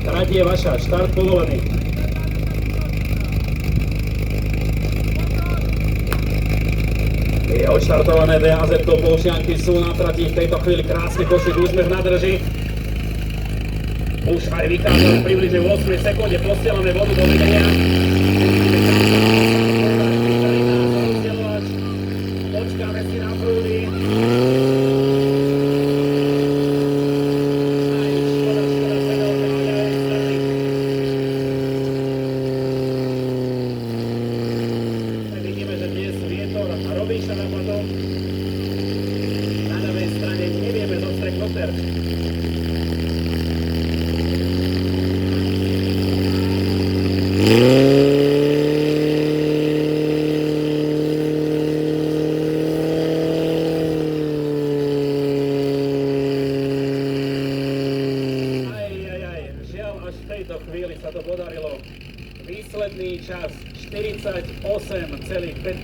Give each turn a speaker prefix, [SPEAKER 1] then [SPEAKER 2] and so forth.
[SPEAKER 1] Trať je vaša, štart povolený. Je odštartované DAZ Polšianky, sú na trati v tejto chvíli krásny košík, úsmech na drži. Už aj vykázal približne v 8 sekunde, posielame vodu do vedenia. Počkáme si na prúdy. Vidíme, že dnes vietor robí sa na potom. Na ľavej strane nevieme zostrek koter. Žiaľ, až v tejto chvíli sa to podarilo. Výsledný čas 48,5.